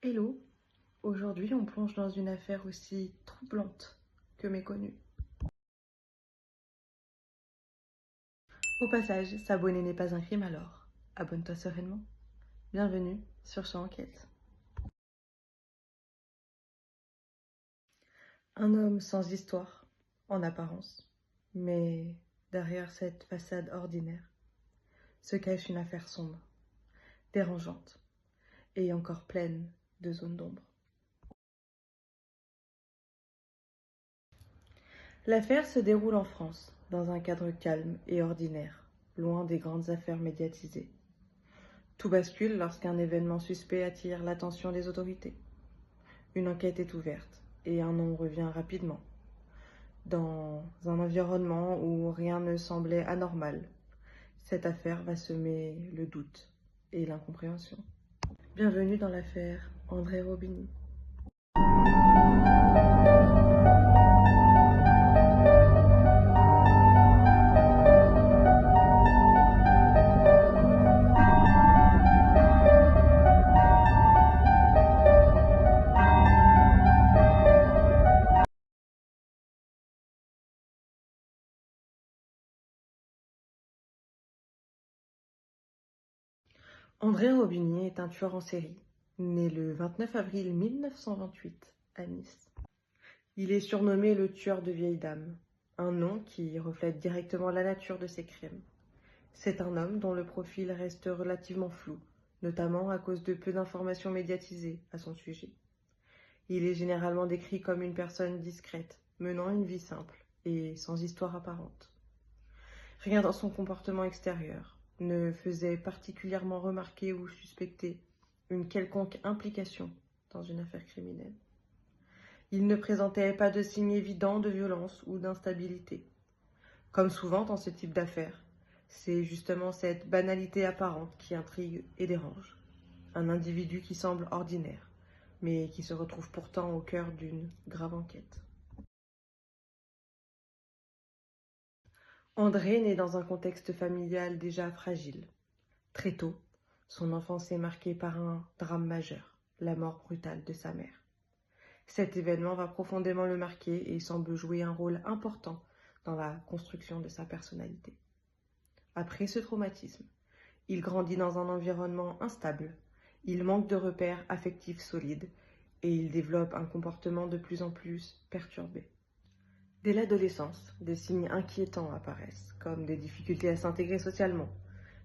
Hello, aujourd'hui on plonge dans une affaire aussi troublante que méconnue. Au passage, s'abonner n'est pas un crime alors. Abonne-toi sereinement. Bienvenue sur Champ Enquête. Un homme sans histoire, en apparence, mais derrière cette façade ordinaire se cache une affaire sombre, dérangeante et encore pleine de zones d'ombre. L'affaire se déroule en France, dans un cadre calme et ordinaire, loin des grandes affaires médiatisées. Tout bascule lorsqu'un événement suspect attire l'attention des autorités. Une enquête est ouverte et un nom revient rapidement. Dans un environnement où rien ne semblait anormal, cette affaire va semer le doute et l'incompréhension. Bienvenue dans l'affaire André Robigny. André Robigny est un tueur en série, né le 29 avril 1928 à Nice. Il est surnommé le tueur de vieilles dames, un nom qui reflète directement la nature de ses crimes. C'est un homme dont le profil reste relativement flou, notamment à cause de peu d'informations médiatisées à son sujet. Il est généralement décrit comme une personne discrète, menant une vie simple et sans histoire apparente. Rien dans son comportement extérieur ne faisait particulièrement remarquer ou suspecter une quelconque implication dans une affaire criminelle. Il ne présentait pas de signes évidents de violence ou d'instabilité. Comme souvent dans ce type d'affaires, c'est justement cette banalité apparente qui intrigue et dérange. Un individu qui semble ordinaire, mais qui se retrouve pourtant au cœur d'une grave enquête. André naît dans un contexte familial déjà fragile. Très tôt, son enfance est marquée par un drame majeur, la mort brutale de sa mère. Cet événement va profondément le marquer et semble jouer un rôle important dans la construction de sa personnalité. Après ce traumatisme, il grandit dans un environnement instable, il manque de repères affectifs solides et il développe un comportement de plus en plus perturbé. Dès l'adolescence, des signes inquiétants apparaissent, comme des difficultés à s'intégrer socialement,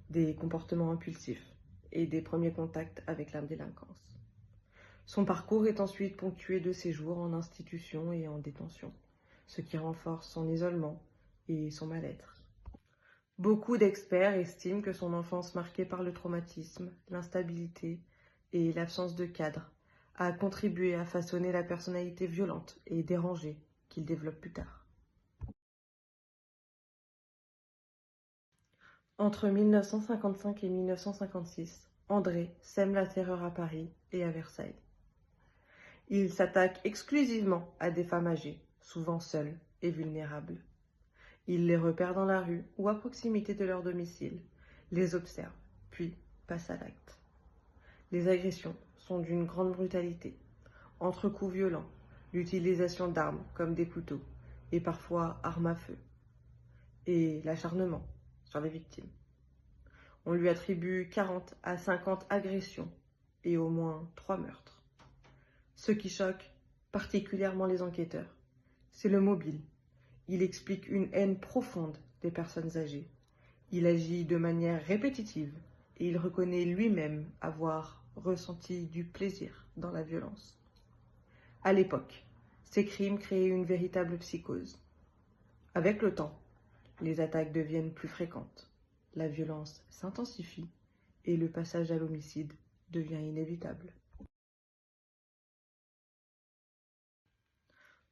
des comportements impulsifs et des premiers contacts avec la délinquance. Son parcours est ensuite ponctué de séjours en institution et en détention, ce qui renforce son isolement et son mal-être. Beaucoup d'experts estiment que son enfance marquée par le traumatisme, l'instabilité et l'absence de cadre a contribué à façonner la personnalité violente et dérangée qu'il développe plus tard. Entre 1955 et 1956, André sème la terreur à Paris et à Versailles. Il s'attaque exclusivement à des femmes âgées, souvent seules et vulnérables. Il les repère dans la rue ou à proximité de leur domicile, les observe, puis passe à l'acte. Les agressions sont d'une grande brutalité, entre coups violents, l'utilisation d'armes comme des couteaux et parfois armes à feu, et l'acharnement sur les victimes. On lui attribue 40 à 50 agressions et au moins 3 meurtres. Ce qui choque particulièrement les enquêteurs, c'est le mobile. Il explique une haine profonde des personnes âgées. Il agit de manière répétitive et il reconnaît lui-même avoir ressenti du plaisir dans la violence. À l'époque, ces crimes créaient une véritable psychose. Avec le temps, les attaques deviennent plus fréquentes, la violence s'intensifie et le passage à l'homicide devient inévitable.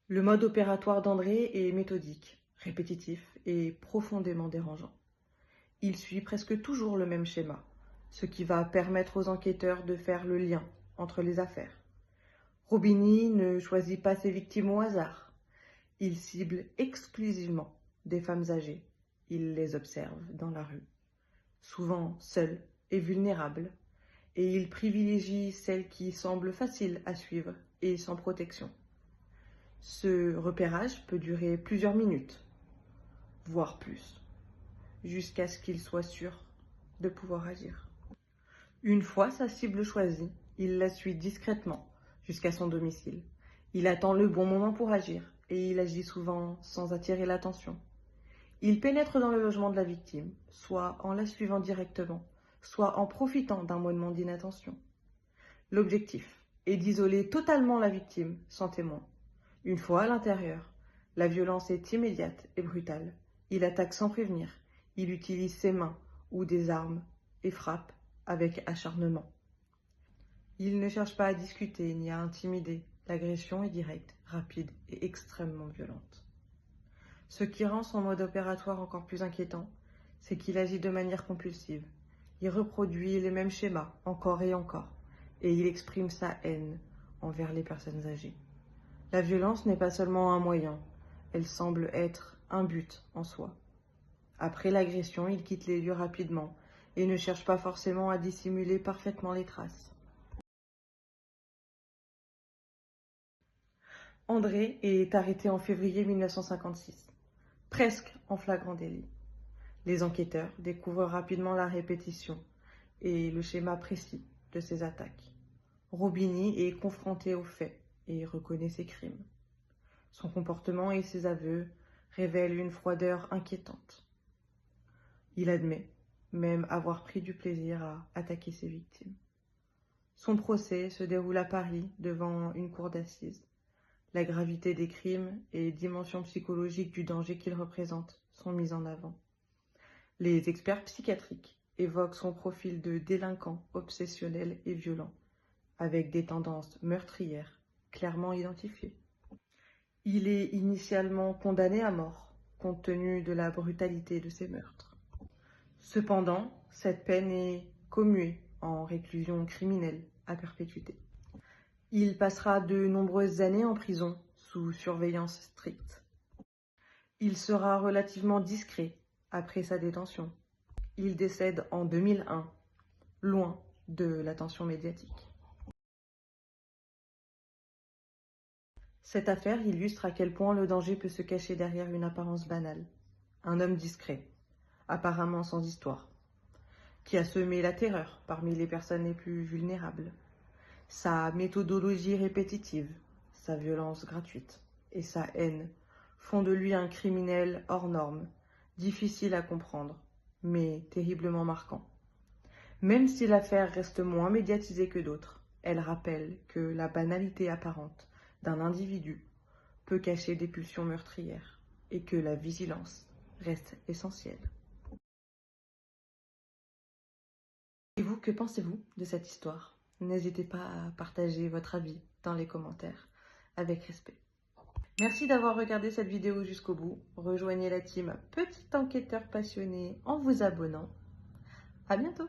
Le mode opératoire d'André est méthodique, répétitif et profondément dérangeant. Il suit presque toujours le même schéma, ce qui va permettre aux enquêteurs de faire le lien entre les affaires. Robigny ne choisit pas ses victimes au hasard. Il cible exclusivement des femmes âgées. Il les observe dans la rue, souvent seules et vulnérables, et il privilégie celles qui semblent faciles à suivre et sans protection. Ce repérage peut durer plusieurs minutes, voire plus, jusqu'à ce qu'il soit sûr de pouvoir agir. Une fois sa cible choisie, il la suit discrètement jusqu'à son domicile. Il attend le bon moment pour agir et il agit souvent sans attirer l'attention. Il pénètre dans le logement de la victime, soit en la suivant directement, soit en profitant d'un moment d'inattention. L'objectif est d'isoler totalement la victime sans témoin. Une fois à l'intérieur, la violence est immédiate et brutale. Il attaque sans prévenir. Il utilise ses mains ou des armes et frappe avec acharnement. Il ne cherche pas à discuter ni à intimider. L'agression est directe, rapide et extrêmement violente. Ce qui rend son mode opératoire encore plus inquiétant, c'est qu'il agit de manière compulsive. Il reproduit les mêmes schémas encore et encore, et il exprime sa haine envers les personnes âgées. La violence n'est pas seulement un moyen, elle semble être un but en soi. Après l'agression, il quitte les lieux rapidement et ne cherche pas forcément à dissimuler parfaitement les traces. André est arrêté en février 1956, presque en flagrant délit. Les enquêteurs découvrent rapidement la répétition et le schéma précis de ses attaques. Roubini est confronté aux faits et reconnaît ses crimes. Son comportement et ses aveux révèlent une froideur inquiétante. Il admet même avoir pris du plaisir à attaquer ses victimes. Son procès se déroule à Paris devant une cour d'assises. La gravité des crimes et les dimensions psychologiques du danger qu'il représente sont mises en avant. Les experts psychiatriques évoquent son profil de délinquant obsessionnel et violent, avec des tendances meurtrières clairement identifiées. Il est initialement condamné à mort, compte tenu de la brutalité de ses meurtres. Cependant, cette peine est commuée en réclusion criminelle à perpétuité. Il passera de nombreuses années en prison sous surveillance stricte. Il sera relativement discret après sa détention. Il décède en 2001, loin de l'attention médiatique. Cette affaire illustre à quel point le danger peut se cacher derrière une apparence banale. Un homme discret, apparemment sans histoire, qui a semé la terreur parmi les personnes les plus vulnérables. Sa méthodologie répétitive, sa violence gratuite et sa haine font de lui un criminel hors norme, difficile à comprendre, mais terriblement marquant. Même si l'affaire reste moins médiatisée que d'autres, elle rappelle que la banalité apparente d'un individu peut cacher des pulsions meurtrières et que la vigilance reste essentielle. Et vous, que pensez-vous de cette histoire ? N'hésitez pas à partager votre avis dans les commentaires avec respect. Merci d'avoir regardé cette vidéo jusqu'au bout. Rejoignez la team Petit Enquêteur Passionné en vous abonnant. À bientôt!